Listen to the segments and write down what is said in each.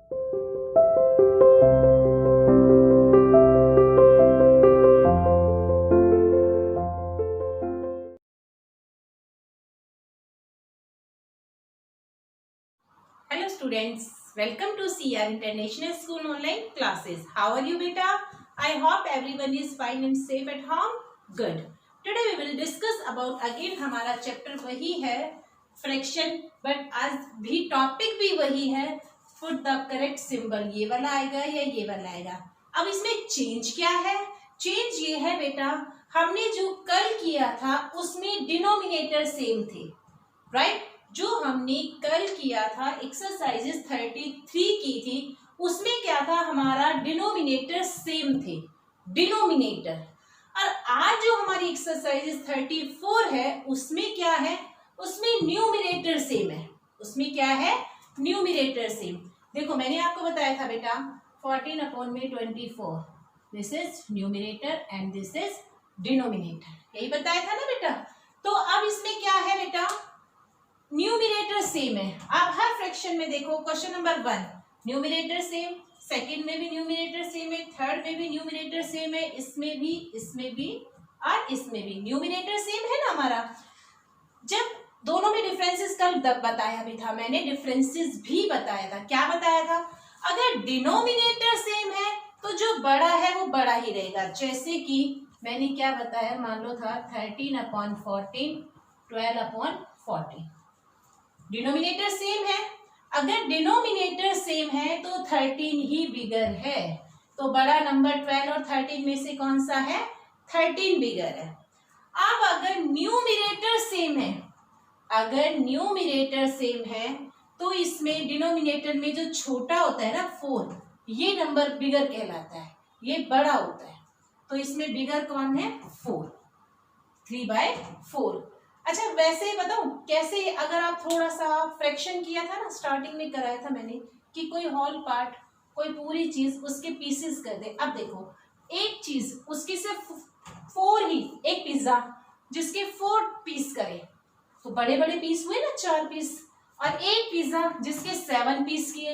Hello students, welcome to CR International School online classes. How are you beta? I hope everyone is fine and safe at home. Good. Today we will discuss about again हमारा chapter वही है fraction, but आज भी topic भी वही है. Put the correct symbol, ये वाला आएगा या ये वाला आएगा. अब इसमें चेंज क्या है? चेंज ये है बेटा, हमने जो कल किया था उसमें डिनोमिनेटर सेम थे, राइट? जो हमने कल किया था एक्सरसाइजेस 33 की थी, उसमें क्या था, हमारा डिनोमिनेटर सेम थे, डिनोमिनेटर. और आज जो हमारी एक्सरसाइजेस 34 है उसमें क्या है, उसमें न्यूमिनेटर सेम है. उसमें क्या है, न्यूमिनेटर सेम. देखो मैंने आपको बताया था बेटा 14/24, this is numerator and this is denominator, यही बताया था ना बेटा. तो अब इसमें क्या है बेटा, न्यूमिनेटर सेम है. अब हर फ्रैक्शन में देखो, question number 1 numerator same, second में भी न्यूमिनेटर सेम है, थर्ड में भी न्यूमिनेटर सेम है, इसमें भी और इसमें भी न्यूमिनेटर सेम है ना हमारा. जब दोनों में डिफरेंसेस कल बताया भी था मैंने, डिफरेंसेस भी बताया था. क्या बताया था, अगर डिनोमिनेटर सेम है तो जो बड़ा है वो बड़ा ही रहेगा. जैसे कि मैंने क्या बताया, मान लो था 13/14, 12/14. डिनोमिनेटर सेम है, अगर डिनोमिनेटर सेम है तो 13 ही बिगर है. तो बड़ा नंबर 12 और 13 में से कौन सा है, 13 बिगर है. अब अगर न्यूमिनेटर सेम है, अगर न्यूमिनेटर सेम है तो इसमें डिनोमिनेटर में जो छोटा होता है ना 4, ये नंबर बिगर कहलाता है, ये बड़ा होता है. तो इसमें बिगर कौन है, 4, 3/4. अच्छा वैसे बताऊं कैसे, अगर आप थोड़ा सा फ्रैक्शन किया था ना, स्टार्टिंग में कराया था मैंने कि कोई होल पार्ट, कोई पूरी चीज उसके पीसेस कर दे. अब देखो एक चीज उसकी सिर्फ 4 ही, एक पिज्जा जिसके 4 पीस करे तो बड़े बड़े पीस हुए ना, 4 पीस. और एक पिज्जा जिसके 7 पीस किए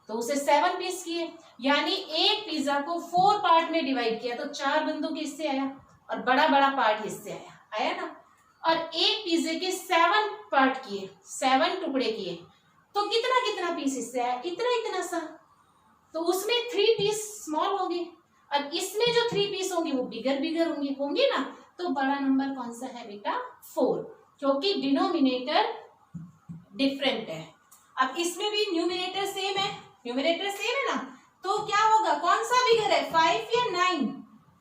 तो उसे 7 पीस किए. यानी एक पिज्जा को 4 पार्ट में डिवाइड किया तो 4 बंदों के हिस्से आया और बड़ा बड़ा पार्ट हिस्से आया ना. और एक पिज्जे के 7 पार्ट किए, 7 टुकड़े किए तो कितना कितना पीस इससे आया, इतना सा. तो उसमें 3 पीस स्मॉल होंगे और इसमें जो 3 पीस होंगे वो बिगर होंगे ना. तो बड़ा नंबर कौन सा है बेटा, 4, क्योंकि डिनोमिनेटर डिफरेंट है. अब इसमें भी न्यूमिनेटर सेम है, न्यूमिनेटर सेम है ना, तो क्या होगा, कौन सा बिगर है, 5 या 9,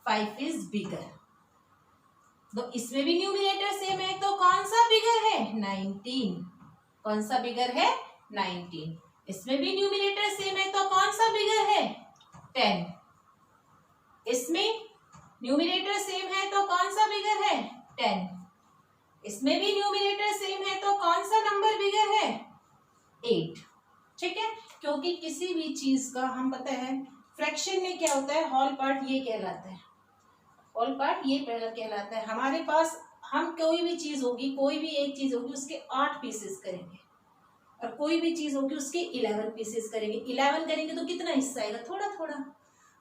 5 इज बिगर. तो इसमें भी न्यूमिनेटर सेम है तो कौन सा बिगर है, 19. कौन सा बिगर है, 19. इसमें भी न्यूमिनेटर सेम है तो कौन सा बिगर है, 10. इसमें न्यूमिनेटर सेम है तो कौन सा बिगर है, 10. इसमें भी न्यूमिनेटर सेम है तो कौन सा नंबर बिगर है, 8. ठीक है, क्योंकि किसी भी चीज का हम पता है फ्रैक्शन में क्या होता है, होल पार्ट ये कहलाता है, होल पार्ट ये पहला कहलाता है. हमारे पास हम कोई भी चीज होगी, कोई भी एक चीज होगी उसके 8 पीसेस करेंगे और कोई भी चीज होगी उसके 11 पीसेस करेंगे. 11 करेंगे तो कितना हिस्सा आएगा, थोड़ा थोड़ा.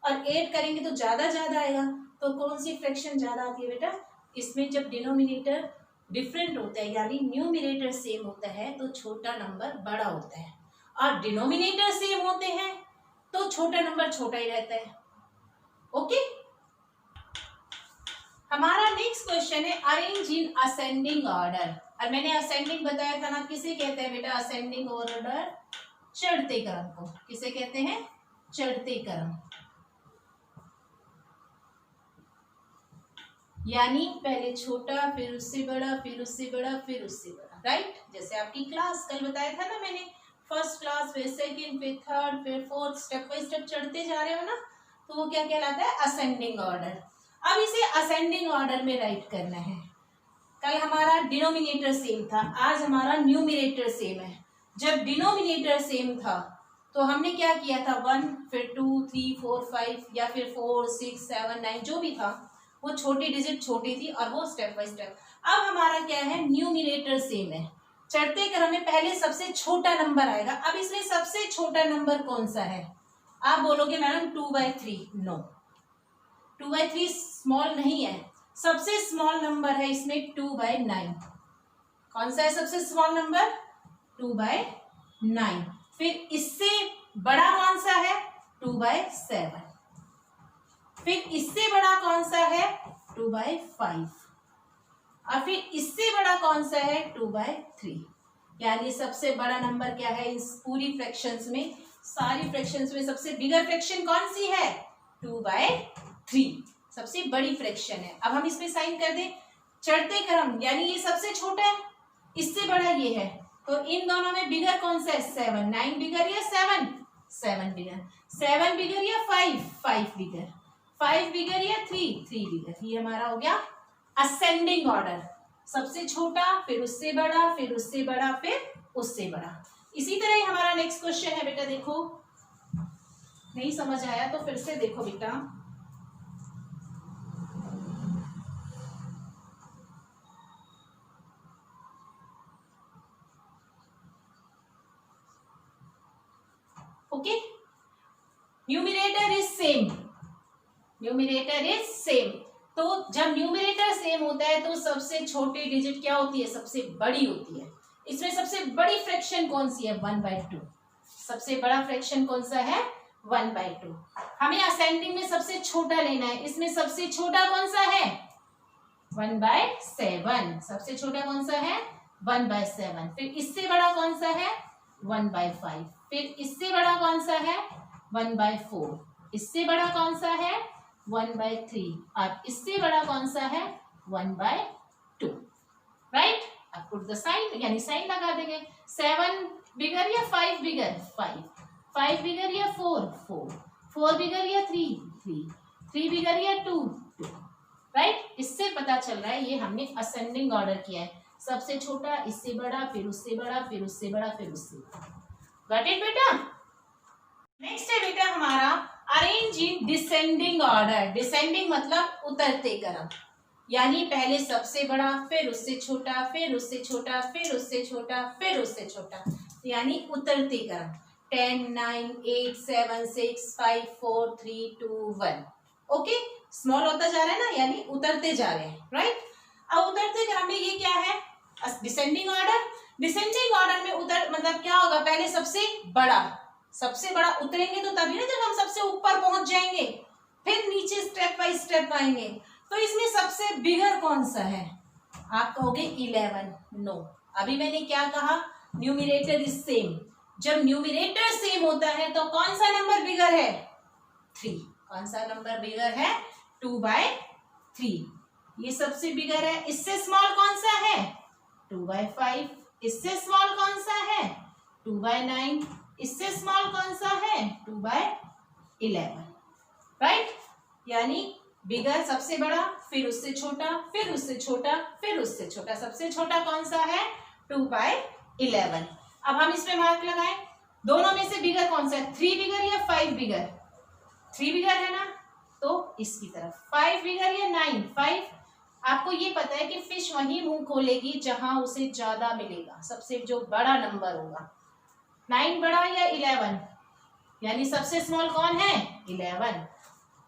और 8 करेंगे तो ज्यादा आएगा. तो कौन सी फ्रैक्शन ज्यादा आती है बेटा, इसमें जब डिनोमिनेटर डिफरेंट होता है यानी न्यूमिनेटर सेम होता है तो छोटा नंबर बड़ा होता है, और डिनोमिनेटर सेम होते हैं तो छोटा नंबर छोटा ही रहता है. ओके, हमारा नेक्स्ट क्वेश्चन है अरेंज इन असेंडिंग ऑर्डर. और मैंने असेंडिंग बताया था ना, किसे कहते हैं बेटा, असेंडिंग ऑर्डर चढ़ते क्रम को किसे कहते हैं, चढ़ते क्रम. यानी पहले छोटा, फिर उससे बड़ा, फिर उससे बड़ा, फिर उससे बड़ा, राइट. जैसे आपकी क्लास कल बताया था ना मैंने, फर्स्ट क्लास, फिर सेकंड, फिर थर्ड, फिर फोर्थ, स्टेप बाय स्टेप चढ़ते जा रहे हो ना, तो वो क्या कहलाता है, असेंडिंग ऑर्डर. अब इसे असेंडिंग ऑर्डर में राइट करना है. कल हमारा डिनोमिनेटर सेम था, आज हमारा न्यूमिनेटर सेम है. जब डिनोमिनेटर सेम था तो हमने क्या किया था, 1, फिर 2, 3, 4, 5 या फिर 4, 6, 7, 9 जो भी था वो छोटी डिजिट छोटी थी और वो स्टेप बाय स्टेप. अब हमारा क्या है, न्यूमिनेटर सेम है. चढ़ते क्रम में पहले सबसे छोटा नंबर आएगा। अब इसमें सबसे छोटा नंबर कौन सा है? आप बोलोगे मैडम 2/3। नो, 2/3 स्मॉल नहीं है। सबसे स्मॉल नंबर है इसमें 2/9। कौन सा है सबसे स्मॉल नंबर? 2/9। फिर इससे बड़ा कौन सा है? 2/7। फिर इससे बड़ा कौन सा है? 2/5। और फिर इससे बड़ा कौन सा है? 2/3। यानी सबसे बड़ा नंबर क्या है इस पूरी फ्रैक्शंस में? सारी फ्रैक्शंस में सबसे बिगर फ्रैक्शन कौन सी है? 2/3 सबसे बड़ी फ्रैक्शन है। अब हम इसमें साइन कर दें चढ़ते क्रम, यानी ये सबसे छोटा है, इससे बड़ा ये है, तो इन दोनों में बिगर कौन सा है? 7। 9 बिगर या 7? 7 बिगर। 7 बिगर या 5? 5 बिगर। 5 बिगर या 3? 3 बिगर। ये हमारा हो गया असेंडिंग ऑर्डर। सबसे छोटा, फिर उससे बड़ा, फिर उससे बड़ा, फिर उससे बड़ा। इसी तरह ही हमारा नेक्स्ट क्वेश्चन है बेटा। देखो, नहीं समझ आया तो फिर से देखो बेटा। Okay, numerator is same. Numerator is same, तो जब न्यूमरेटर सेम होता है तो सबसे छोटी डिजिट क्या होती है? सबसे बड़ी होती है। इसमें सबसे बड़ी फ्रैक्शन कौन सी है? 1/2। सबसे बड़ा फ्रैक्शन कौन सा है? 1/2। हमें असेंडिंग में सबसे छोटा लेना है। इसमें सबसे छोटा कौन सा है? 1/7। सबसे छोटा कौन सा है? 1/7। फिर इससे बड़ा कौन सा है? 1/5। फिर इससे बड़ा कौन सा है? 1/4। इससे बड़ा कौन सा है? 1/3। और इससे बड़ा कौन सा है? 1/2। राइट, अब पुट द साइन, यानी साइन लगा देंगे। 7 बिगर या 5 बिगर? 5। 5 बिगर या 4? 4। 4 बिगर या 3? 3। 3 बिगर या 2? 2। राइट, इससे पता चल रहा है ये हमने असेंडिंग ऑर्डर किया है। सबसे छोटा, इससे बड़ा, फिर उससे बड़ा, फिर उससे बड़ा, फिर उससे बड़ा। गॉट इट बेटा? नेक्स्ट है बेटा हमारा arrange in descending order. Descending मतलब उतरते क्रम, यानी पहले सबसे बड़ा, फिर उससे छोटा, फिर उससे छोटा, फिर उससे छोटा, फिर उससे छोटा, यानी उतरते क्रम। 10 9 8 7 6 5 4 3 2 1। ओके, स्मॉल होता जा रहा है ना, यानी उतरते जा रहे हैं। राइट, अब उतरते क्रम में ये क्या है? Descending order. डिसेंडिंग ऑर्डर में उतर मतलब क्या होगा? पहले सबसे बड़ा, सबसे बड़ा उतरेंगे तो तभी ना जब हम सबसे ऊपर पहुंच जाएंगे, फिर नीचे स्टेप बाय स्टेप आएंगे। तो इसमें सबसे बिगर कौन सा है? आप कहोगे 11। नो, अभी मैंने क्या कहा? Numerator is same. जब न्यूमरेटर सेम होता है तो कौन सा नंबर बिगर है? 3। कौन सा नंबर बिगर है? 2/3। ये सबसे बिगर है। इससे स्मॉल कौन सा है? 2/5। इससे स्मॉल कौन सा है? 2/9। इससे स्मॉल कौन सा है? 2/11। राइट, यानी बिगर सबसे बड़ा, फिर उससे छोटा, फिर उससे छोटा, फिर उससे छोटा। सबसे छोटा कौन सा है? 2/11। अब हम इसमें मार्क लगाएं, दोनों में से बिगर कौन सा है? 3 बिगर या 5 बिगर? 3 बिगर है ना, तो इसकी तरफ। 5 बिगर या 9? 5। आपको ये पता है कि फिश वहीं मुंह खोलेगी जहां उसे ज्यादा मिलेगा, सबसे जो बड़ा नंबर होगा। 9 बड़ा या 11? यानी सबसे स्मॉल कौन है? 11।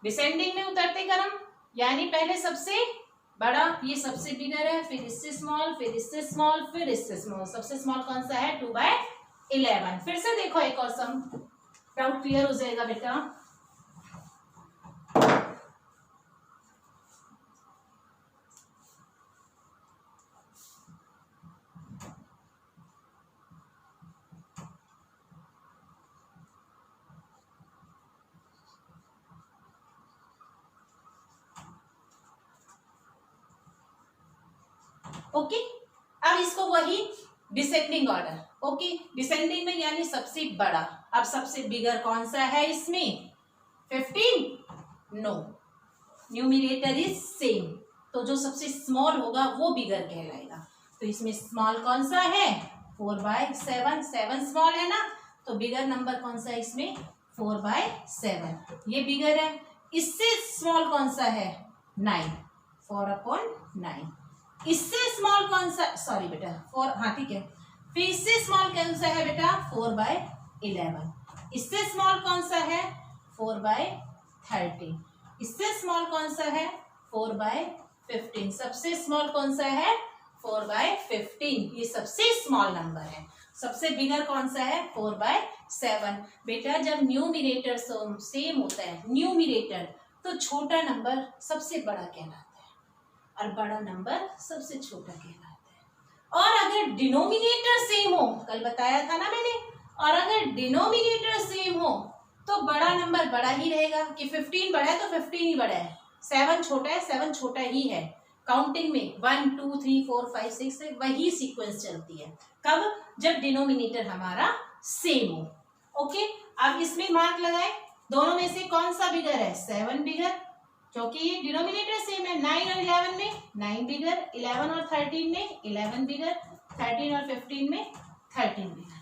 डिसेंडिंग में उतरते क्रम, यानी पहले सबसे बड़ा, ये सबसे बिगर है, फिर इससे स्मॉल, फिर इससे स्मॉल, फिर इससे स्मॉल। सबसे स्मॉल कौन सा है? 2/11। फिर से देखो एक और सम, डाउट क्लियर हो जाएगा बेटा। ओके, अब इसको वही डिसेंडिंग ऑर्डर। ओके, डिसेंडिंग में यानी सबसे बड़ा। अब सबसे बिगर कौन सा है इसमें? 15? नो, न्यूमरेटर इज सेम, तो जो सबसे स्मॉल होगा वो बिगर कहलाएगा। तो इसमें स्मॉल कौन सा है? 4/7। 7 स्मॉल है ना, तो बिगर नंबर कौन सा है इसमें? 4/7, ये बिगर है। इससे स्मॉल कौन सा है? 9। 4/9। इससे स्मॉल कौन सा? सॉरी बेटा 4, हाँ ठीक है। फिर इससे स्मॉल कौन सा है बेटा 4/11, इससे स्मॉल कौन सा है 4/13, इससे स्मॉल कौन सा है 4/15, सबसे स्मॉल कौन सा है 4/15, ये सबसे स्मॉल नंबर है। सबसे बिगर कौन सा है 4/7। बेटा जब न्यूमिनेटर सेम होता है न्यूमिनेटर, तो छोटा नंबर सबसे बड़ा कहलाता है और बड़ा नंबर सबसे छोटा कहलाता है। और अगर डिनोमिनेटर सेम हो, कल बताया था ना मैंने, और अगर डिनोमिनेटर सेम हो तो बड़ा नंबर बड़ा ही रहेगा, कि 15 बड़ा है तो 15 ही बड़ा है, 7 छोटा है 7 छोटा ही है। काउंटिंग में 1 2 3 4 5 6 से वही सीक्वेंस चलती है। कब? जब डिनोमिनेटर हमारा सेम हो। ओके, अब इसमें मार्क लगाए, दोनों में से कौन सा बिगर है 7 बिगर, क्योंकि ये डिनोमिनेटर सेम है। 9 और 11 में 9 बिगर, 11 और 13 में 11 बिगर, 13 और 15 में 13 बिगर,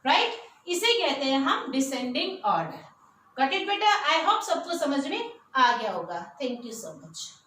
राइट। इसे कहते हैं हम डिसेंडिंग ऑर्डर। गॉट इट बेटा? आई होप सबको समझ में आ गया होगा। Thank you so much.